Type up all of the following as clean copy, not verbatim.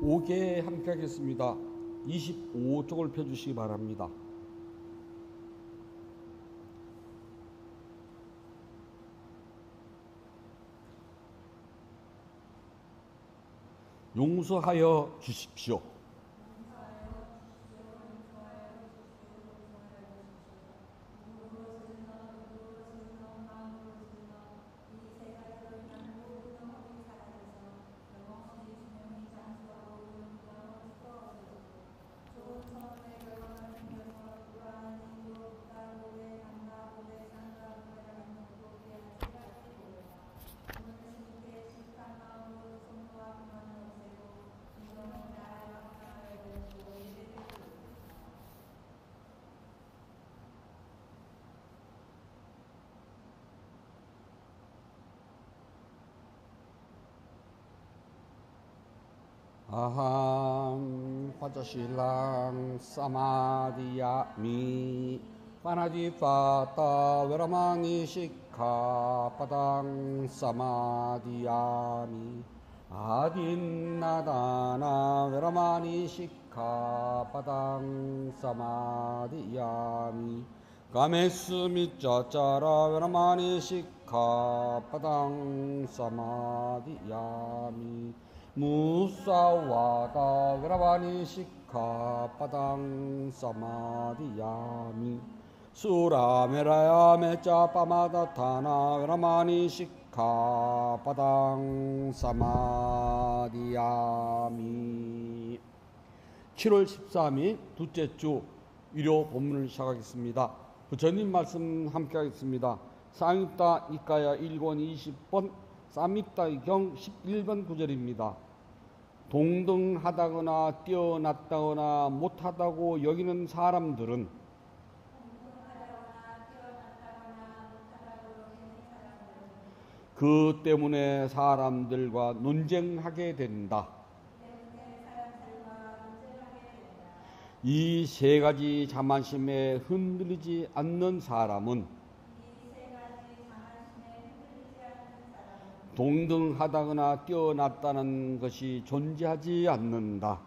5개 함께 하겠습니다. 25쪽을 펴주시기 바랍니다. 용서하여 주십시오. 아함 파자실랑 사마디야미 파나디파타 웨라마니 시카 파당 사마디야미 아딘나다나 웨라마니 시카 파당 사마디야미 가메스미 짜짜라 웨라마니 시카 파당 사마디야미 무사와다 그라바니 시카 파당 사마디야미 수라메라야 메짜 파마다 타나 그라마니 시카 파당 사마디야미. 7월 13일 둘째 주 일요 본문을 시작하겠습니다. 부처님 말씀 함께 하겠습니다. 상입다 이까야 1권 20번 쌈입다 경 11번 구절입니다. 동등하다거나 뛰어났다거나 못하다고 여기는 사람들은 그 때문에 사람들과 논쟁하게 된다. 이 세 가지 자만심에 흔들리지 않는 사람은 동등하다거나 뛰어났다는 것이 존재하지 않는다.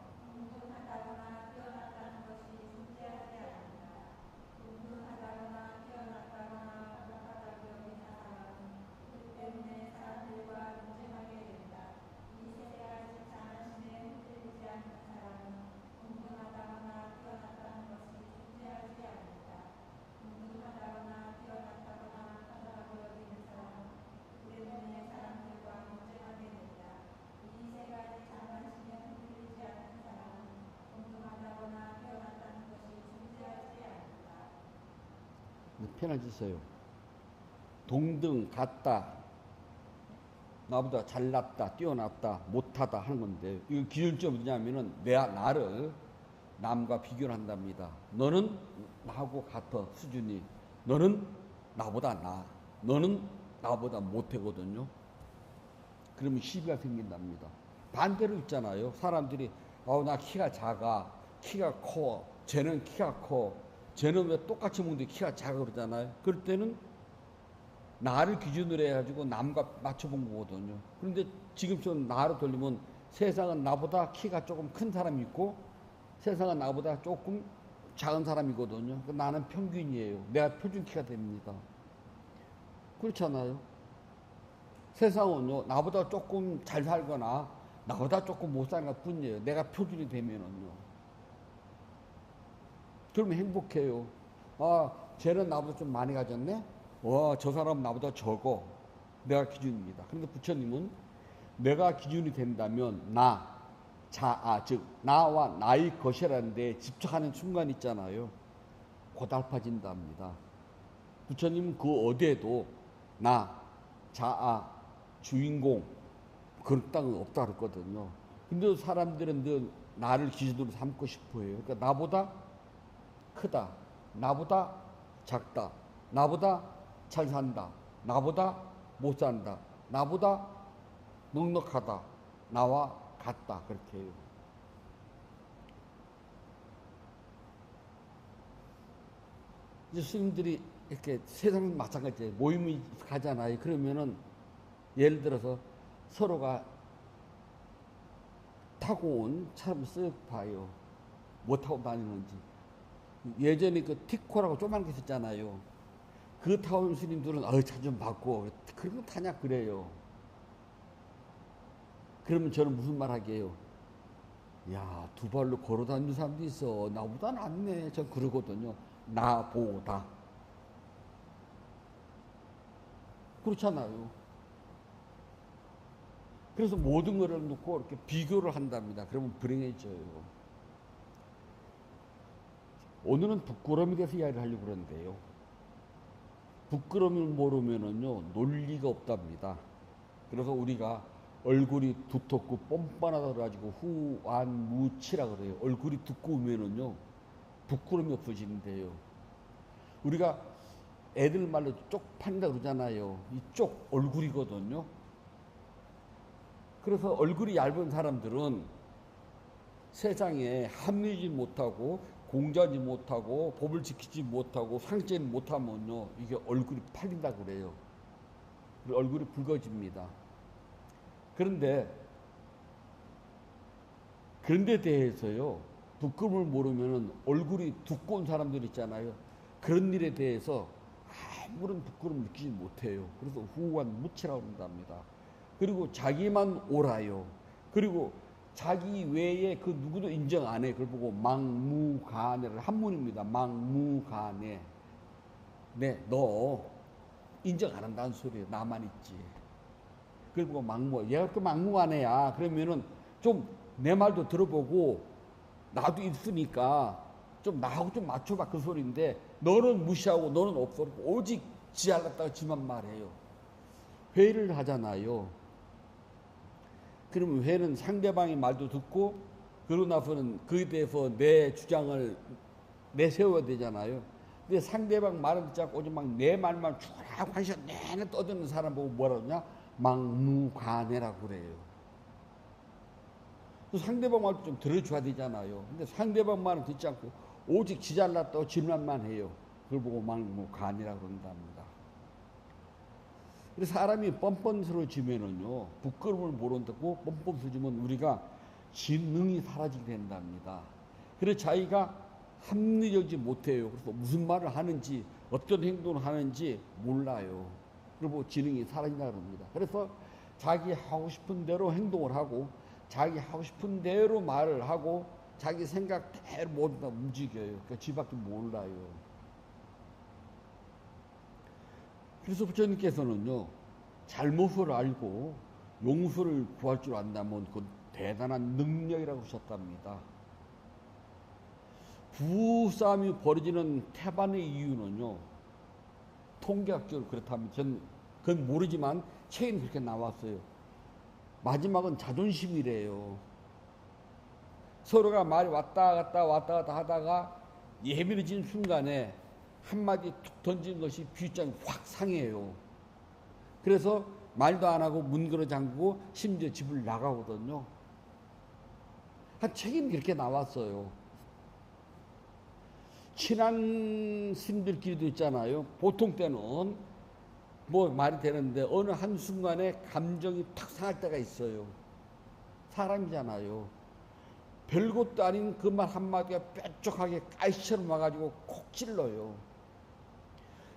편해지세요. 동등, 같다, 나보다 잘났다, 뛰어났다, 못하다 하는 건데, 이 기준점이 뭐냐면은 나를 남과 비교를 한답니다. 너는 나하고 같아 수준이, 너는 나보다 나, 너는 나보다 못하거든요. 그러면 시비가 생긴답니다. 반대로 있잖아요. 사람들이 나 키가 작아, 키가 커, 쟤는 키가 커, 쟤는 왜 똑같이 먹는데 키가 작아 그러잖아요. 그럴 때는 나를 기준으로 해가지고 남과 맞춰본 거거든요. 그런데 지금처럼 나로 돌리면 세상은 나보다 키가 조금 큰 사람이 있고 세상은 나보다 조금 작은 사람이거든요. 그러니까 나는 평균이에요. 내가 표준 키가 됩니다. 그렇잖아요. 세상은요, 나보다 조금 잘 살거나 나보다 조금 못 사는 것 뿐이에요. 내가 표준이 되면은요. 그러면 행복해요. 쟤는 나보다 좀 많이 가졌네? 저 사람은 나보다 적어. 내가 기준입니다. 그런데 부처님은 내가 기준이 된다면 즉 나와 나의 것이라는 데 집착하는 순간 있잖아요. 고달파진답니다. 부처님은 그 어디에도 주인공 그런 땅은 없다 그랬거든요. 근데 사람들은 늘 나를 기준으로 삼고 싶어 해요. 그러니까 나보다 크다, 나보다 작다, 나보다 잘 산다, 나보다 못 산다, 나보다 넉넉하다, 나와 같다, 그렇게 해요. 이제 스님들이 이렇게 세상은 마찬가지예요. 모임이 가잖아요. 그러면은 예를 들어서 서로가 타고 온 사람 쓱 봐요. 뭐 타고 다니는지. 예전에 그 티코라고 조그만 게 있었잖아요. 그 타고 온 스님들은 차 좀 바꿔. 그런 거 타냐 그래요. 그러면 저는 무슨 말 하게요? 야, 두 발로 걸어 다니는 사람도 있어. 나보다 낫네. 전 그러거든요. 나보다. 그렇잖아요. 그래서 모든 것을 놓고 이렇게 비교를 한답니다. 그러면 불행해져요. 오늘은 부끄러움에 대해서 이야기를 하려고 그러는데요. 부끄러움을 모르면은요, 논리가 없답니다. 그래서 우리가 얼굴이 두텁고 뻔뻔하다 그래가지고 후안무치라 그래요. 얼굴이 두꺼우면은요, 부끄러움이 없어지는데요. 우리가 애들 말로 쪽판이다 그러잖아요. 이 쪽 얼굴이거든요. 그래서 얼굴이 얇은 사람들은 세상에 합리지 못하고 공자지 못하고 법을 지키지 못하고 상제는 못하면요, 이게 얼굴이 팔린다 그래요. 얼굴이 붉어집니다. 그런데 그런데 대해서요, 부끄러움을 모르면은 얼굴이 두꺼운 사람들 있잖아요. 그런 일에 대해서 아무런 부끄러움 느끼지 못해요. 그래서 후한 무치라고 한답니다. 그리고 자기만 옳아요. 그리고 자기 외에 그 누구도 인정 안 해. 그걸 보고 막무가내를 한문입니다. 막무가내. 네, 너 인정 안 한다는 소리예요. 나만 있지. 그걸 보고 얘가 그 막무가내야. 그러면은 좀 내 말도 들어보고 나도 있으니까 좀 나하고 좀 맞춰봐 그 소리인데 너는 무시하고 너는 없어. 오직 지 잘났다고 지만 말해요. 회의를 하잖아요. 그러면 회는 상대방의 말도 듣고 그러고 나서는 그에 대해서 내 주장을 내세워야 되잖아요. 근데 상대방 말은 듣지 않고 오직 막 내 말만 쭉 한시간 내내 떠드는 사람 보고 뭐라 그러냐? 막무가내라고 그래요. 상대방 말도 좀 들어줘야 되잖아요. 근데 상대방 말은 듣지 않고 오직 지 잘났다고 질문만 해요. 그걸 보고 막무가내라고 그런답니다. 그래서 사람이 뻔뻔스러워지면은요, 부끄러움을 모른다고 뻔뻔스러워지면 우리가 지능이 사라지게 된답니다. 그래서 자기가 합리적이지 못해요. 그래서 무슨 말을 하는지, 어떤 행동을 하는지 몰라요. 그리고 지능이 사라진다 그럽니다. 그래서 자기 하고 싶은 대로 행동을 하고, 자기 하고 싶은 대로 말을 하고, 자기 생각대로 모두 다 움직여요. 그러니까 지밖에 몰라요. 그래서 부처님께서는요, 잘못을 알고 용서를 구할 줄 안다면 그건 대단한 능력이라고 하셨답니다. 부부싸움이 벌어지는 태반의 이유는요, 통계학적으로 그렇답니다. 전 그건 모르지만 책에는 그렇게 나왔어요. 마지막은 자존심이래요. 서로가 말이 왔다 갔다 하다가 예민해진 순간에 한마디 툭 던진 것이 뒷장이 확 상해요. 그래서 말도 안 하고 문 걸어 잠그고 심지어 집을 나가거든요. 한 책임 그렇게 나왔어요. 친한 스님들끼리도 있잖아요. 보통 때는 뭐 말이 되는데 어느 한순간에 감정이 탁 상할 때가 있어요. 사람이잖아요. 별것도 아닌 그 말 한마디가 뾰족하게 가시처럼 와가지고 콕 찔러요.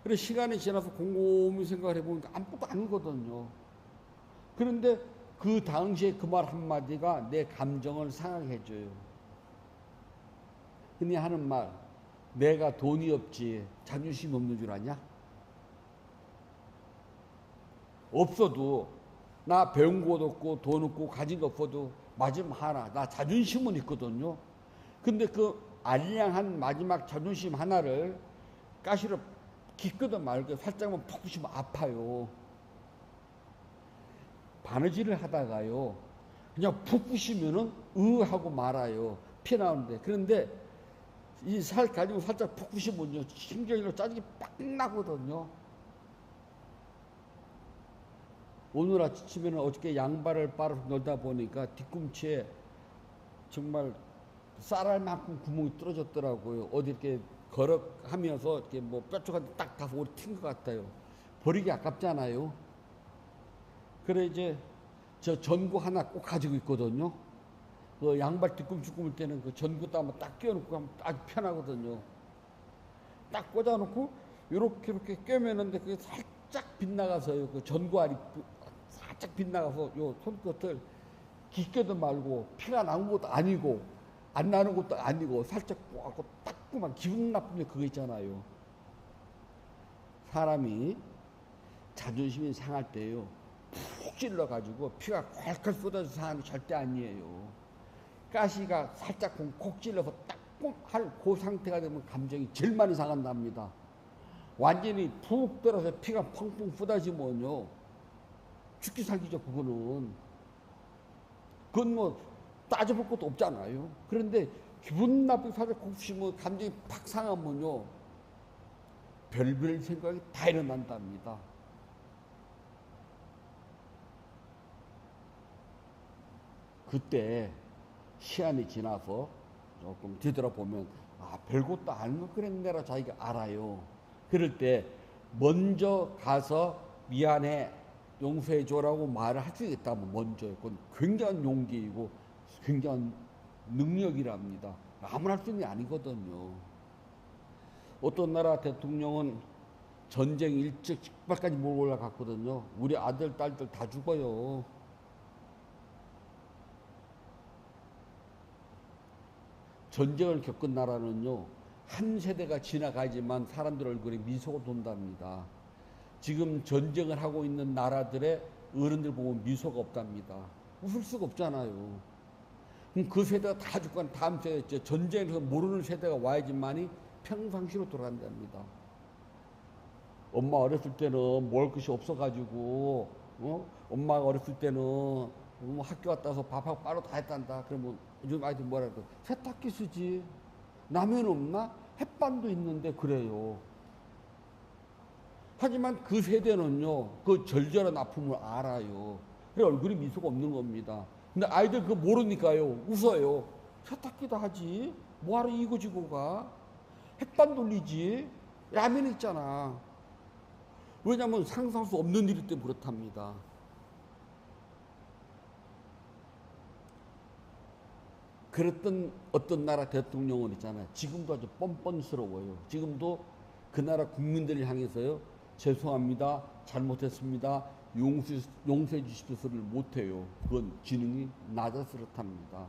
그래서 시간이 지나서 곰곰이 생각을 해보니까 아무것도 아니거든요. 그런데 그 당시에 그 말 한마디가 내 감정을 상하게 해줘요. 흔히 하는 말, 내가 돈이 없지 자존심 없는 줄 아냐? 없어도 나 배운 것도 없고 돈 없고 가진 거 없어도 마지막 하나 나 자존심은 있거든요. 근데 그 알량한 마지막 자존심 하나를 가시로 기껏도 말고 살짝만 푹 부시면 아파요. 바느질을 하다가요 그냥 푹 부시면은 하고 말아요. 피 나오는데. 그런데 이 살 가지고 살짝 푹 부시면요 신경으로 짜증이 빡 나거든요. 오늘 아침에는 어저께 양발을 빨아서 놀다 보니까 뒤꿈치에 정말 쌀알만큼 구멍이 뚫어졌더라고요. 어디 이렇게 걸어가면서 이렇게 뭐 뾰족한 데 딱 가서 오리 튄 것 같아요. 버리기 그 양발 뒤꿈치 굽을 때는 그 전구 따면 딱 끼워놓고 하면 아주 편하거든요. 딱 꽂아놓고 이렇게 꿰매는데 그게 살짝 빗나가서요. 그 전구알이 살짝 빗나가서 요 손끝을 깊게도 말고 피가 나는 것도 아니고 안 나는 것도 아니고 살짝 꽂고 딱구만 기분 나쁘면 그거 있잖아요. 사람이 자존심이 상할 때요. 푹 찔러가지고 피가 콸콸 쏟아져 상하는 게 절대 아니에요. 가시가 살짝 콕 찔러서 딱꼭 할 그 상태가 되면 감정이 제일 많이 상한답니다. 완전히 푹 들어서 피가 펑펑 쏟아지면요. 죽기 살기죠, 그거는. 그건 뭐 따져볼 것도 없잖아요. 그런데 기분 나쁘게 살짝 곱씹으면 감정이 팍 상하면요. 별별 생각이 다 일어난답니다. 그때 시간이 지나서 조금 뒤돌아보면 아 별것도 아닌 거 그랬네라 자기가 알아요. 그럴 때 먼저 가서 미안해 용서해줘라고 말을 할 수 있다면 먼저 그건 굉장한 용기이고 굉장한 능력이랍니다. 아무나 할 수 있는 게 아니거든요. 어떤 나라 대통령은 전쟁 일찍 직발까지 몰고 올라갔거든요. 우리 아들 딸들 다 죽어요. 전쟁을 겪은 나라는요, 한 세대가 지나가지만 사람들 얼굴에 미소가 돈답니다. 지금 전쟁을 하고 있는 나라들의 어른들 보면 미소가 없답니다. 웃을 수가 없잖아요. 그럼 그 세대가 다 죽고 다음 세대, 전쟁에서 모르는 세대가 와야지만이 평상시로 돌아간답니다. 엄마 어렸을 때는 먹을 것이 없어가지고, 엄마가 어렸을 때는 학교 갔다 와서 밥하고 바로 다 했단다. 그러면 요즘 아이들 뭐라 그래? 세탁기 쓰지. 라면 없나? 햇반도 있는데 그래요. 하지만 그 세대는요, 그 절절한 아픔을 알아요. 그래 얼굴이 미소가 없는 겁니다. 근데 아이들 그거 모르니까요, 웃어요. 세탁기도 하지. 뭐하러 이고지고 가? 햇반 돌리지. 라면 있잖아. 왜냐하면 상상할 수 없는 일이 때문에 그렇답니다. 그랬던 어떤 나라 대통령은 있잖아요. 지금도 아주 뻔뻔스러워요. 지금도 그 나라 국민들을 향해서요. 죄송합니다. 잘못했습니다. 용서해 주십시오 소리를 못해요. 그건 지능이 낮아서 그렇답니다.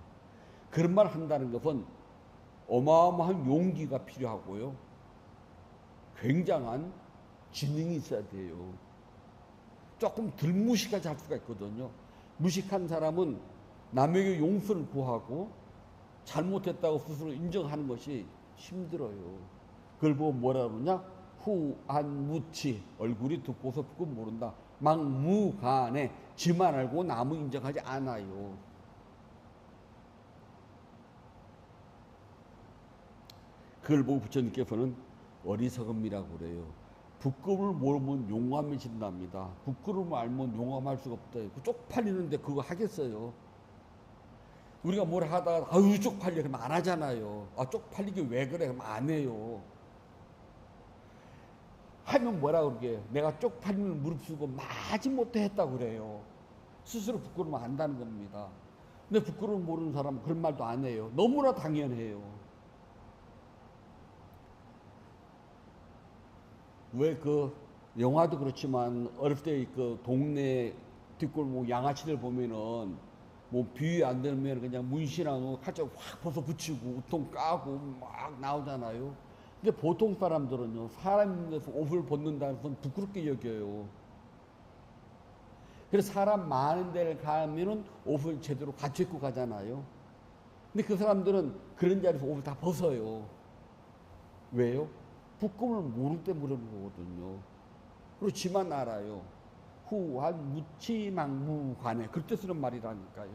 그런 말 한다는 것은 어마어마한 용기가 필요하고요. 굉장한 지능이 있어야 돼요. 조금 덜 무식하게 할 수가 있거든요. 무식한 사람은 남에게 용서를 구하고 잘못했다고 스스로 인정하는 것이 힘들어요. 그걸 보고 뭐라 그러냐? 후안무치. 얼굴이 듣고서 그거 모른다. 막무가내. 지만 알고 남을 인정하지 않아요. 그걸 보고 부처님께서는 어리석음이라고 그래요. 부끄러움을 모르면 용감이 진답니다. 부끄러움을 알면 용감할 수가 없다. 쪽팔리는데 그거 하겠어요? 우리가 뭘 하다가 아유 쪽팔려 그러면 안 하잖아요. 아 쪽팔리게 왜 그래 그러면 안 해요. 하면 뭐라 그러게 내가 쪽팔림을 무릅쓰고 마지못해 했다고 그래요. 스스로 부끄러우면 안다는 겁니다. 근데 부끄러움 모르는 사람은 그런 말도 안 해요. 너무나 당연해요. 왜 그 영화도 그렇지만 어릴 때 그 동네 뒷골목 양아치들 보면은 뭐 비위 안 되면 그냥 문신하고 칼자국 확 벗어 붙이고 우통 까고 막 나오잖아요. 근데 보통 사람들은요, 사람 있는 데서 옷을 벗는다는 건 부끄럽게 여겨요. 그래서 사람 많은 데를 가면은 옷을 제대로 갖춰 입고 가잖아요. 근데 그 사람들은 그런 자리에서 옷을 다 벗어요. 왜요? 부끄러움을 모를 때 물어보는 거거든요. 그리고 지만 알아요. 후한 무치망무관해. 그럴 때 쓰는 말이라니까요.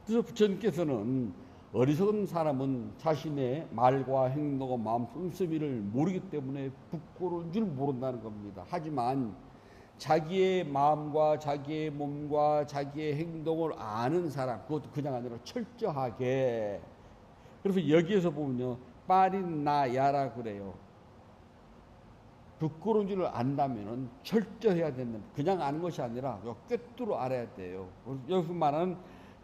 그래서 부처님께서는 어리석은 사람은 자신의 말과 행동과 마음 씀씀이를 모르기 때문에 부끄러운 줄 모른다는 겁니다. 하지만 자기의 마음과 자기의 몸과 자기의 행동을 아는 사람, 그것도 그냥 아니라 철저하게. 그래서 여기에서 보면요, 빠린나야라 그래요. 부끄러운 줄을 안다면은 철저해야 된다. 그냥 아는 것이 아니라 꿰뚫어 알아야 돼요. 여기서 말하는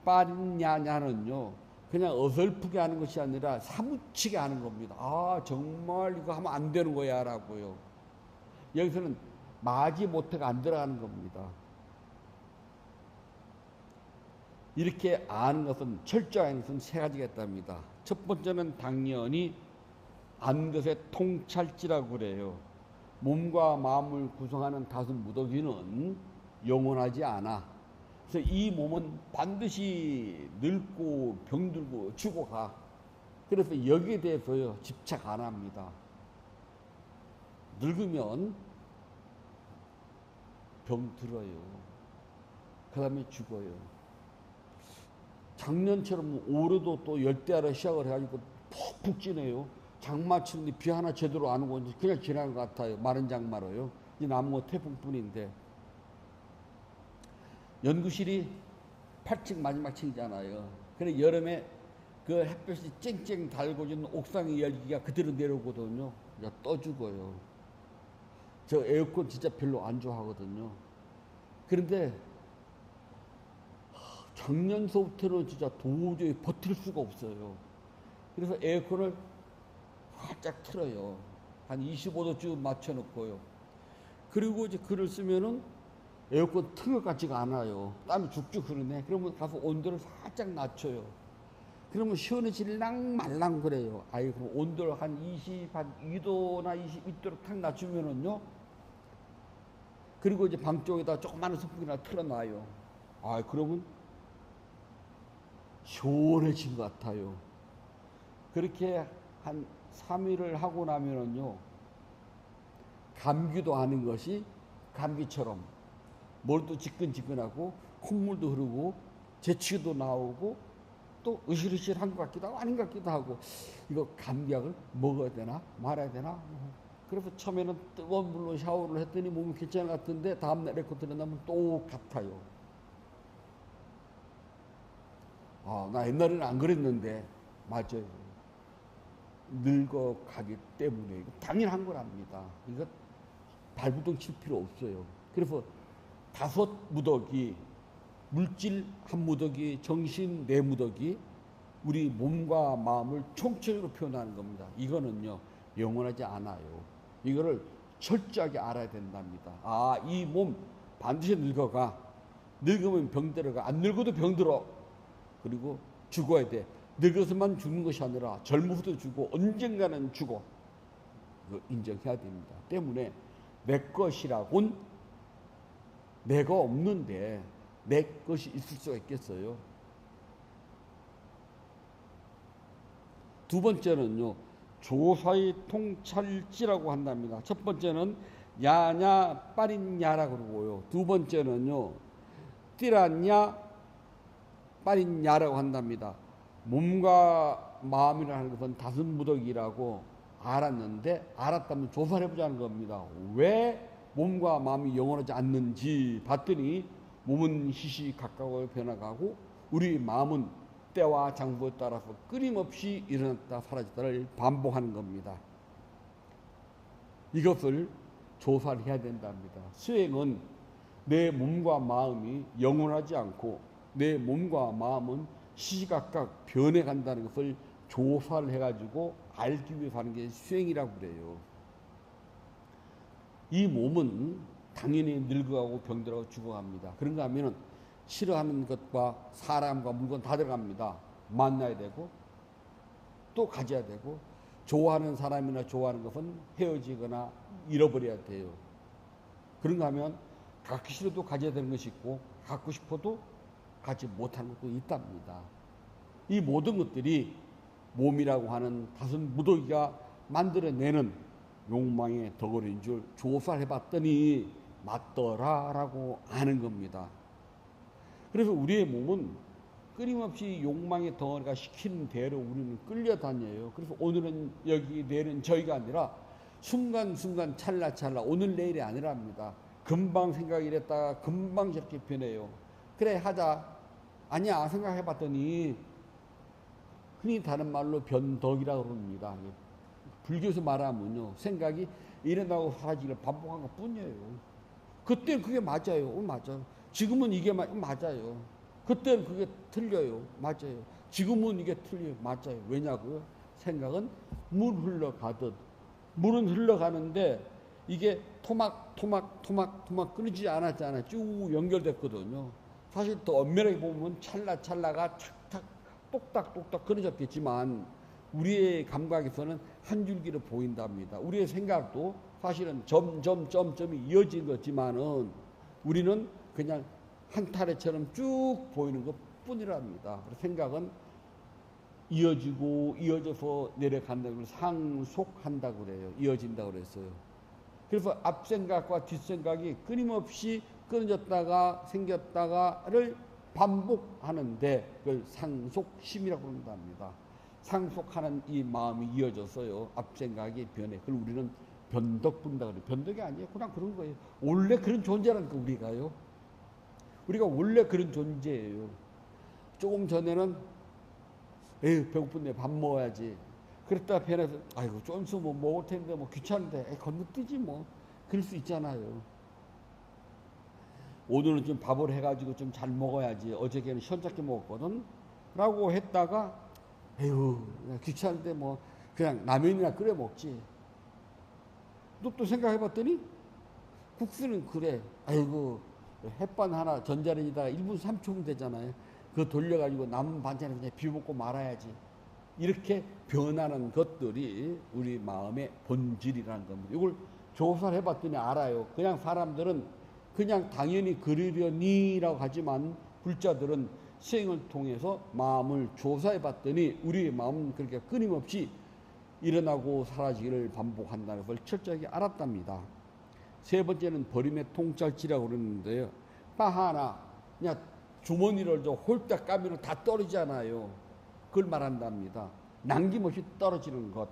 빠리냐냐는요, 그냥 어설프게 하는 것이 아니라 사무치게 하는 겁니다. 아, 정말 이거 하면 안 되는 거야 라고요. 여기서는 마지 못해가 안 들어가는 겁니다. 이렇게 아는 것은, 철저한 것은 세 가지가 있답니다. 첫 번째는 당연히 안 것의 통찰지라고 그래요. 몸과 마음을 구성하는 다섯 무더기는 영원하지 않아. 그래서 이 몸은 반드시 늙고 병들고 죽어가. 그래서 여기에 대해서요, 집착 안 합니다. 늙으면 병들어요. 그 다음에 죽어요. 작년처럼 올해도 또 열대야로 시작을 해가지고 푹푹 찌네요. 장마 치는데 비 하나 제대로 안 오고 그냥 지나간 것 같아요. 마른 장마로요. 이 남은 거 태풍뿐인데. 연구실이 8층 마지막 층이잖아요. 그래 여름에 그 햇볕이 쨍쨍 달고 있는 옥상의 열기가 그대로 내려오거든요. 떠 죽어요. 저 에어컨 진짜 별로 안 좋아하거든요. 그런데 작년서부터는 진짜 도저히 버틸 수가 없어요. 그래서 에어컨을 활짝 틀어요. 한 25도쯤 맞춰놓고요. 그리고 이제 글을 쓰면은 에어컨 튼 것 같지가 않아요. 땀이 쭉쭉 흐르네. 그러면 가서 온도를 살짝 낮춰요. 그러면 시원해질랑 말랑 그래요. 아이, 그럼 온도를 한 22도나 22도로 탁 낮추면은요. 그리고 이제 방 쪽에다 조그마한 선풍기나 틀어놔요. 아, 그러면 시원해진 것 같아요. 그렇게 한 3일을 하고 나면은요, 감기도 하는 것이 감기처럼 머리도 지끈지끈하고 콧물도 흐르고 재치도 나오고 또 으실으실한 것 같기도 하고 아닌 것 같기도 하고, 이거 감기약을 먹어야 되나 말아야 되나. 그래서 처음에는 뜨거운 물로 샤워를 했더니 몸이 괜찮은 것 같은데 다음날 에어컨 틀어놓으면 또 같아요. 아, 나 옛날에는 안 그랬는데. 맞아요. 늙어가기 때문에. 이거 당연한 거랍니다. 이거 발부동 칠 필요 없어요. 그래서 5 무더기, 물질 1 무더기, 정신 4 무더기, 우리 몸과 마음을 총체적으로 표현하는 겁니다. 이거는요, 영원하지 않아요. 이거를 철저하게 알아야 된답니다. 아, 이 몸 반드시 늙어가. 늙으면 병들어가. 안 늙어도 병들어. 그리고 죽어야 돼. 늙어서만 죽는 것이 아니라 젊어서도 죽고 언젠가는 죽어. 이거 인정해야 됩니다. 때문에 내 것이라곤 내가 없는데 내 것이 있을 수가 있겠어요. 두 번째는요, 조사의 통찰지라고 한답니다. 첫 번째는 야냐 빠린야라고 그러고요. 두 번째는요, 띠란야 빠린야라고 한답니다. 몸과 마음이라는 것은 5 무더기라고 알았는데, 알았다면 조사를 해보자는 겁니다. 왜 몸과 마음이 영원하지 않는지 봤더니 몸은 시시각각으로 변화가고 우리 마음은 때와 장소에 따라서 끊임없이 일어났다 사라졌다를 반복하는 겁니다. 이것을 조사를 해야 된답니다. 수행은 내 몸과 마음이 영원하지 않고 내 몸과 마음은 시시각각 변해간다는 것을 조사를 해가지고 알기 위해서 하는 게 수행이라고 그래요. 이 몸은 당연히 늙어가고 병들어가고 죽어갑니다. 그런가 하면은 싫어하는 것과 사람과 물건 다 들어갑니다. 만나야 되고 또 가져야 되고, 좋아하는 사람이나 좋아하는 것은 헤어지거나 잃어버려야 돼요. 그런가 하면 갖기 싫어도 가져야 되는 것이 있고 갖고 싶어도 갖지 못하는 것도 있답니다. 이 모든 것들이 몸이라고 하는 5 무더기가 만들어내는 욕망의 덩어리인 줄 조사를 해봤더니 맞더라라고 아는 겁니다. 그래서 우리의 몸은 끊임없이 욕망의 덩어리가 시키는 대로 우리는 끌려다녀요. 그래서 오늘은 여기, 내일은 저희가 아니라 순간순간 찰나찰나, 오늘 내일이 아니랍니다. 금방 생각이 이랬다가 금방 저렇게 변해요. 그래 하자. 아니야, 생각해봤더니 흔히 다른 말로 변덕이라고 그럽니다. 불교에서 말하면요, 생각이 일어나고 사라지기를 반복한 것 뿐이에요. 그때는 그게 맞아요. 맞아요. 지금은 이게 맞아요. 그때는 그게 틀려요. 맞아요. 지금은 이게 틀려요. 맞아요. 왜냐고요? 생각은 물 흘러가듯 물은 흘러가는데 이게 토막 끊이지 않았잖아요. 쭉 연결됐거든요. 사실 더 엄밀하게 보면 찰나가 착착 똑딱똑딱 끊어졌겠지만 우리의 감각에서는 한 줄기로 보인답니다. 우리의 생각도 사실은 점점점점이 이어진 거지만은 우리는 그냥 한 타래처럼 쭉 보이는 것 뿐이랍니다. 생각은 이어져서 내려간다고 그래서 상속한다고 그래요. 이어진다고 그랬어요. 그래서 앞생각과 뒷생각이 끊임없이 끊어졌다가 생겼다가를 반복하는데 그걸 상속심이라고 그런답니다. 상속하는 이 마음이 이어져서요. 앞생각이 변해. 그걸 우리는 변덕 분다 그래요. 변덕이 아니에요. 그냥 그런 거예요. 원래 그런 존재라니까 우리가요. 우리가 원래 그런 존재예요. 조금 전에는 에휴 배고픈데 밥 먹어야지. 그랬다가 변해서 아이고 좀 있으면 뭐 먹을 텐데 뭐 귀찮은데 건너뛰지 뭐. 그럴 수 있잖아요. 오늘은 좀 밥을 해가지고 좀 잘 먹어야지. 어저께는 현작게 먹었거든. 라고 했다가 에휴 귀찮은데 뭐 그냥 라면이나 끓여 먹지. 또 생각해봤더니 국수는 그래. 아이고 햇반 하나 전자레인지다가 1분 3초면 되잖아요. 그거 돌려가지고 남은 반찬에 그냥 비벼먹고 말아야지. 이렇게 변하는 것들이 우리 마음의 본질이라는 겁니다. 이걸 조사를 해봤더니 알아요. 그냥 사람들은 그냥 당연히 그러려니라고 하지만 불자들은 수행을 통해서 마음을 조사해봤더니 우리의 마음은 그렇게 끊임없이 일어나고 사라지기를 반복한다는 걸 철저하게 알았답니다. 세 번째는 버림의 통찰치라고 그러는데요. 바 하나 그냥 주머니를 홀딱 까면 다 떨어지잖아요. 그걸 말한답니다. 남김없이 떨어지는 것.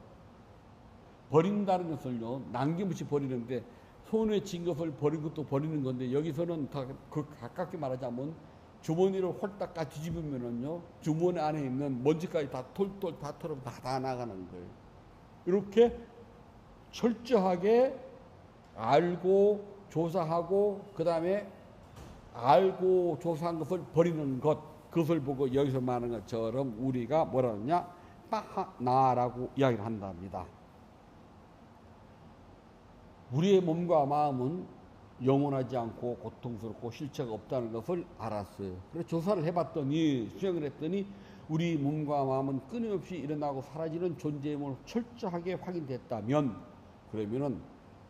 버린다는 것을요. 남김없이 버리는데 손에 쥔 것을 버린 것도 버리는 건데 여기서는 다 가깝게 말하자면 주머니를 홀딱 까 뒤집으면은요. 주머니 안에 있는 먼지까지 다 톨톨 다 털어 다 나가는 거예요. 이렇게 철저하게 알고 조사하고 그 다음에 알고 조사한 것을 버리는 것, 그것을 보고 여기서 말하는 것처럼 우리가 뭐라 하느냐 나라고 이야기를 한답니다. 우리의 몸과 마음은 영원하지 않고 고통스럽고 실체가 없다는 것을 알았어요. 그래서 조사를 해봤더니 수행을 했더니 우리 몸과 마음은 끊임없이 일어나고 사라지는 존재임을 철저하게 확인됐다면 그러면은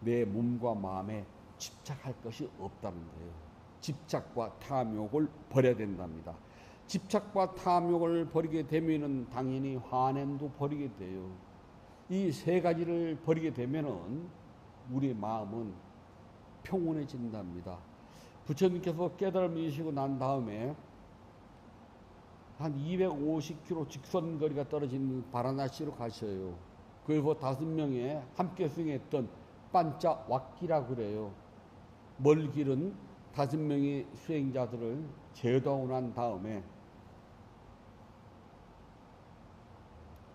내 몸과 마음에 집착할 것이 없다는 거예요. 집착과 탐욕을 버려야 된답니다. 집착과 탐욕을 버리게 되면은 당연히 환행도 버리게 돼요. 이 세 가지를 버리게 되면은 우리 마음은 평온해진답니다. 부처님께서 깨달음을 이루시고 난 다음에 한 250km 직선거리가 떨어진 바라나시로 가셔요. 그리고 5명의 함께 수행했던 반짜왁기라 그래요. 멀 길은 5명의 수행자들을 제도하고 난 다음에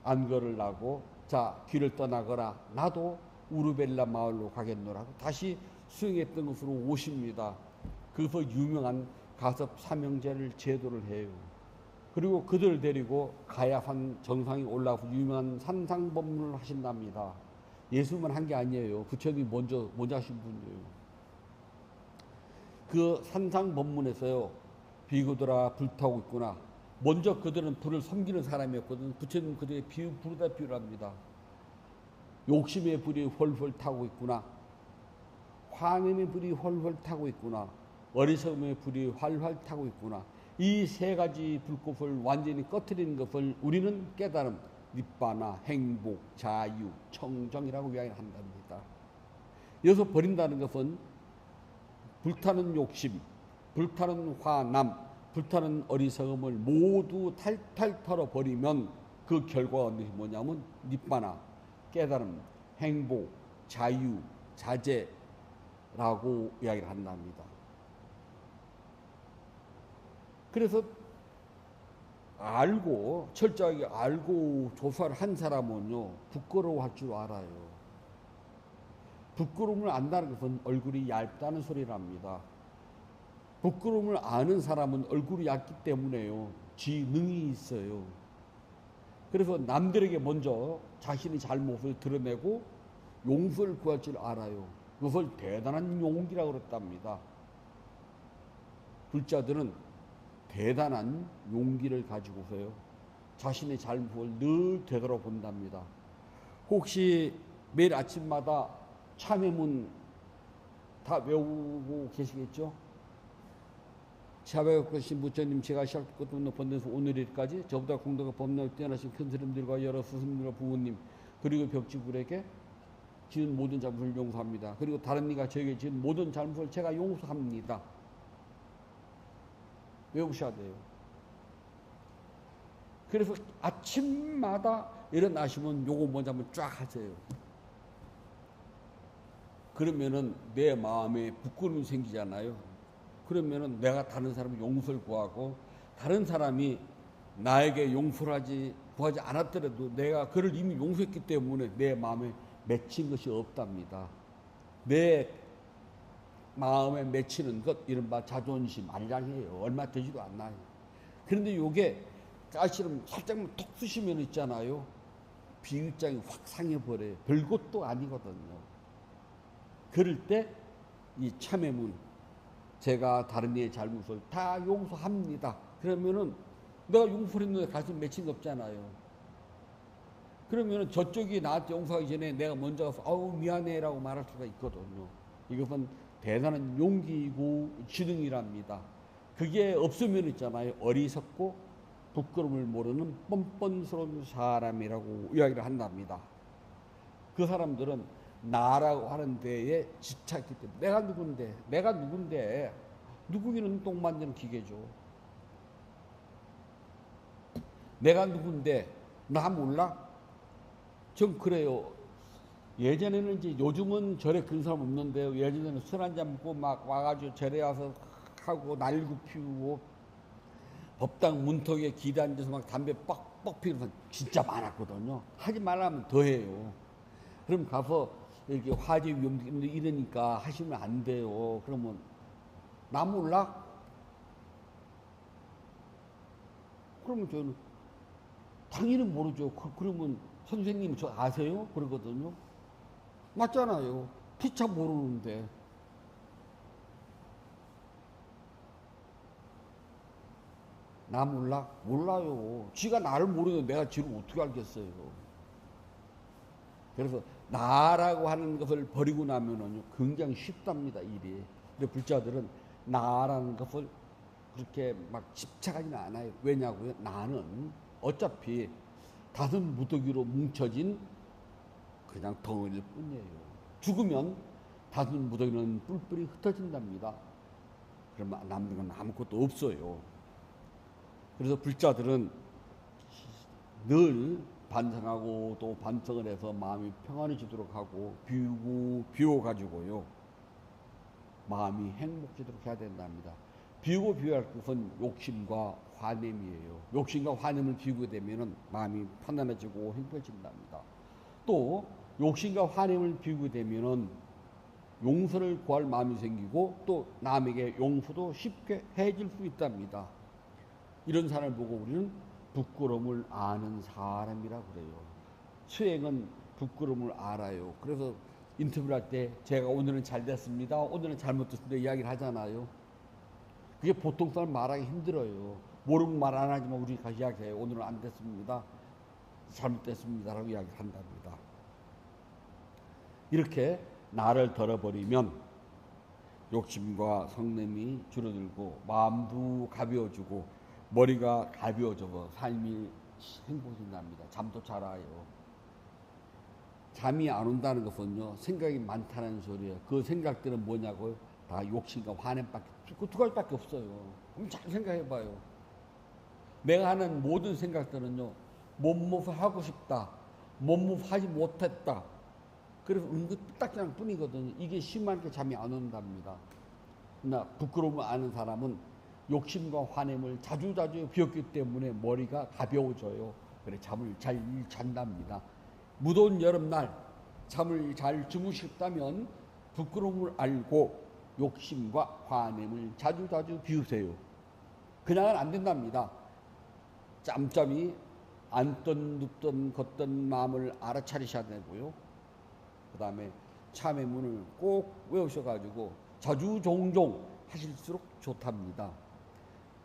안거를 나고 자 길을 떠나거라. 나도 우르벨라 마을로 가겠노라고 다시 수행했던 곳으로 오십니다. 그래서 유명한 가섭 삼형제를 제도를 해요. 그리고 그들을 데리고 가야산 정상에 올라가서 유명한 산상법문을 하신답니다. 예수만 한 게 아니에요. 부처님이 먼저 하신 분이에요. 그 산상법문에서요. 비구들아 불타고 있구나. 먼저 그들은 불을 섬기는 사람이었거든. 부처님 그들의 불에다 비유를 합니다. 욕심의 불이 훨훨 타고 있구나. 황음의 불이 훨훨 타고 있구나. 어리석음의 불이 활활 타고 있구나. 이 세 가지 불꽃을 완전히 꺼트리는 것을 우리는 깨달음, 니바나, 행복, 자유, 청정이라고 이야기를 한답니다. 여기서 버린다는 것은 불타는 욕심, 불타는 화남, 불타는 어리석음을 모두 탈탈 털어버리면 그 결과가 뭐냐면 니바나, 깨달음, 행복, 자유, 자제라고 이야기를 한답니다. 그래서 알고 철저하게 알고 조사를 한 사람은요 부끄러워할 줄 알아요. 부끄러움을 안다는 것은 얼굴이 얇다는 소리랍니다. 부끄러움을 아는 사람은 얼굴이 얇기 때문에요. 지능이 있어요. 그래서 남들에게 먼저 자신의 잘못을 드러내고 용서를 구할 줄 알아요. 그것을 대단한 용기라고 그랬답니다. 불자들은 대단한 용기를 가지고서요, 자신의 잘못을 늘 되돌아본답니다. 혹시 매일 아침마다 참회문 다 외우고 계시겠죠? 자백하신 부처님, 제가 시작부터 번데서 오늘까지 저보다 공덕과 법력이 뛰어나신 큰 스님들과 여러 스승님과 부모님 그리고 벽지불에게 지은 모든 잘못을 용서합니다. 그리고 다른 이가 저에게 지은 모든 잘못을 제가 용서합니다. 외우셔야 돼요. 그래서 아침마다 일어나시면 요거 먼저 한번 쫙 하세요. 그러면은 내 마음에 부끄러움이 생기잖아요. 그러면은 내가 다른 사람의 용서를 구하고 다른 사람이 나에게 용서를 구하지 않았더라도 내가 그를 이미 용서했기 때문에 내 마음에 맺힌 것이 없답니다. 내 마음에 맺히는 것, 이른바 자존심, 알량이에요. 얼마 되지도 않나요. 그런데 요게 가시름 살짝만 톡 쑤시면 있잖아요. 비위장이 확 상해버려요. 별것도 아니거든요. 그럴 때 이 참회문, 제가 다른 이의 잘못을 다 용서합니다. 그러면은 내가 용서를 했는데 가슴 맺힌 거 없잖아요. 그러면은 저쪽이 나한테 용서하기 전에 내가 먼저 가서 아우 미안해라고 말할 수가 있거든요. 이것은 대단한 용기이고 지능이랍니다. 그게 없으면 있잖아요. 어리석고 부끄러움을 모르는 뻔뻔스러운 사람이라고 이야기를 한답니다. 그 사람들은 나라고 하는 데에 집착했기 때문에 내가 누군데 누구기는 똥 만드는 기계죠. 내가 누군데 나 몰라? 전 그래요. 예전에는 이제 요즘은 절에 그런 사람 없는데요. 예전에는 술 한잔 먹고 막 와가지고 절에 와서 하고 날고 피우고 법당 문턱에 기대 앉아서 막 담배 뻑뻑 피우는 사람 진짜 많았거든요. 하지 말라면 더 해요. 그럼 가서 이렇게 화재 위험 이러니까 하시면 안 돼요. 그러면 나 몰라? 그러면 저는 당연히 모르죠. 그러면 선생님 저 아세요? 그러거든요. 맞잖아요. 피차 모르는데. 나 몰라? 몰라요. 지가 나를 모르는데 내가 지를 어떻게 알겠어요. 그래서 나라고 하는 것을 버리고 나면은 굉장히 쉽답니다, 일이. 근데 불자들은 나라는 것을 그렇게 막 집착하지는 않아요. 왜냐고요? 나는 어차피 다른 무더기로 뭉쳐진 그냥 덩어리일 뿐이에요. 죽으면 다른 무더기는 뿔뿔이 흩어진답니다. 그러면 남는 건 아무것도 없어요. 그래서 불자들은 늘 반성하고 또 반성을 해서 마음이 평안해지도록 하고 비워가지고요. 마음이 행복해지도록 해야 된답니다. 비우할 것은 욕심과 화냄이에요. 욕심과 화냄을 비우게 되면 마음이 편안해지고 행복해진답니다. 또 욕심과 화냄을 비우게 되면 용서를 구할 마음이 생기고 또 남에게 용서도 쉽게 해줄 수 있답니다. 이런 사람을 보고 우리는 부끄러움을 아는 사람이라고 그래요. 수행은 부끄러움을 알아요. 그래서 인터뷰를 할 때 제가 오늘은 잘 됐습니다, 오늘은 잘못됐습니다 이야기를 하잖아요. 그게 보통 사람 말하기 힘들어요. 모르면 말 안 하지만 우리가 이야기해요. 오늘은 안 됐습니다, 잘못됐습니다라고 이야기를 한답니다. 이렇게 나를 덜어버리면 욕심과 성냄이 줄어들고 마음도 가벼워지고 머리가 가벼워져서 삶이 행복해진답니다. 잠도 잘 와요. 잠이 안 온다는 것은요, 생각이 많다는 소리예요. 그 생각들은 뭐냐고요? 다 욕심과 화냄밖에, 그 두 가지밖에 없어요. 그럼 잘 생각해봐요. 내가 하는 모든 생각들은요, 뭐뭐 하고 싶다, 뭐뭐 하지 못했다. 그래서 은근 삐딱지랑 뿐이거든요. 이게 심하게 잠이 안 온답니다. 그러나 부끄러움을 아는 사람은 욕심과 화냄을 자주자주 비웠기 때문에 머리가 가벼워져요. 그래 잠을 잘 잔답니다. 무더운 여름날 잠을 잘 주무셨다면 부끄러움을 알고 욕심과 화냄을 자주자주 비우세요. 그냥은 안 된답니다. 짬짬이 앉던 눕던 걷던 마음을 알아차리셔야 되고요. 그 다음에 참의 문을 꼭 외우셔가지고 자주 종종 하실수록 좋답니다.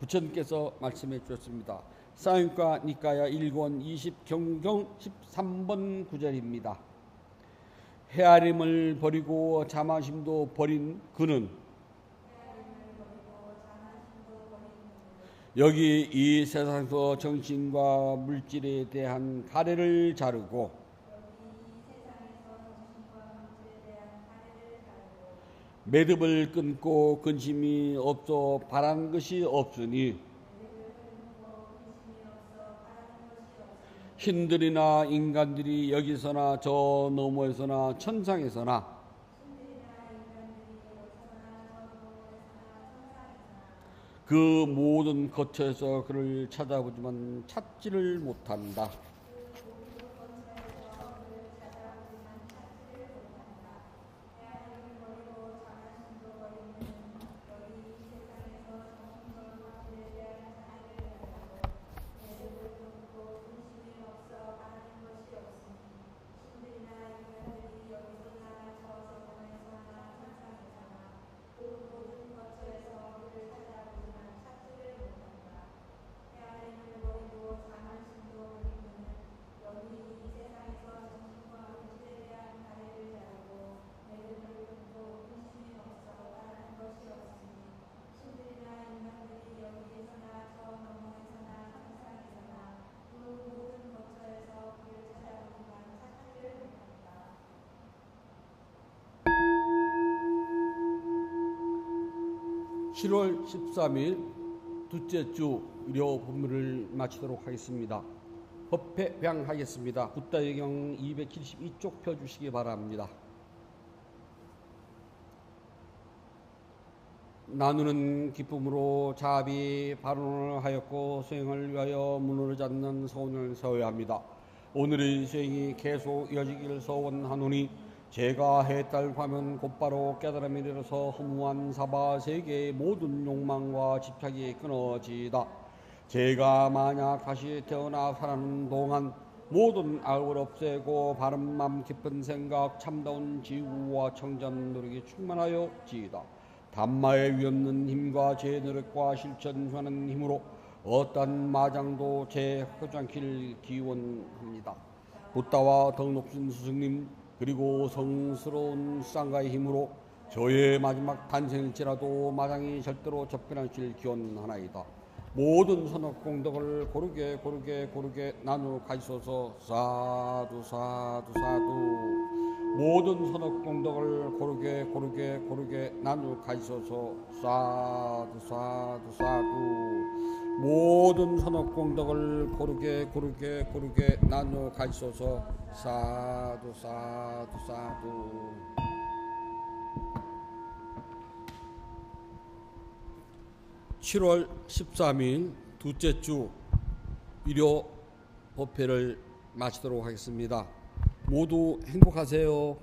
부처님께서 말씀해 주셨습니다. 사윤과 니까야 1권 20경경 13번 구절입니다. 헤아림을 버리고 자만심도 버린 그는 여기 이 세상에서 정신과 물질에 대한 가래를 자르고 매듭을 끊고 근심이 없어 바라는 것이 없으니 신들이나 인간들이 여기서나 저 너머에서나 천상에서나 그 모든 거처에서 그를 찾아보지만 찾지를 못한다. (7월 13일) 둘째 주 일요 법문을 마치도록 하겠습니다. 법회병하겠습니다. 붓다의경 272쪽 펴주시기 바랍니다. 나누는 기쁨으로 자비 발언을 하였고 수행을 위하여 문을 잡는 소원을 세워야 합니다. 오늘의 수행이 계속 이어지기를 소원하노니 제가 해탈하면 곧바로 깨달음에 이르러서 허무한 사바 세계의 모든 욕망과 집착이 끊어지다. 제가 만약 다시 태어나 살아는 동안 모든 악을 없애고 바른 맘 깊은 생각 참다운 지구와 청전 노력이 충만하여 지이다. 단마의 위없는 힘과 제 노력과 실천하는 힘으로 어떠한 마장도 제하지 않기를 기원합니다. 붓다와 덕 높은 스승님 그리고 성스러운 쌍가의 힘으로 저의 마지막 탄생일지라도 마장이 절대로 접근하실 기원하나이다. 모든 선악 공덕을 고르게 나누어 가시소서. 사두 사두 사두. 모든 선악 공덕을 고르게 나누어 가시소서. 사두 사두 사두. 모든 선악 공덕을 고르게 나누어 가시소서. 사두 사두 사두. (7월 13일) 둘째 주 일요 법회를 마치도록 하겠습니다. 모두 행복하세요.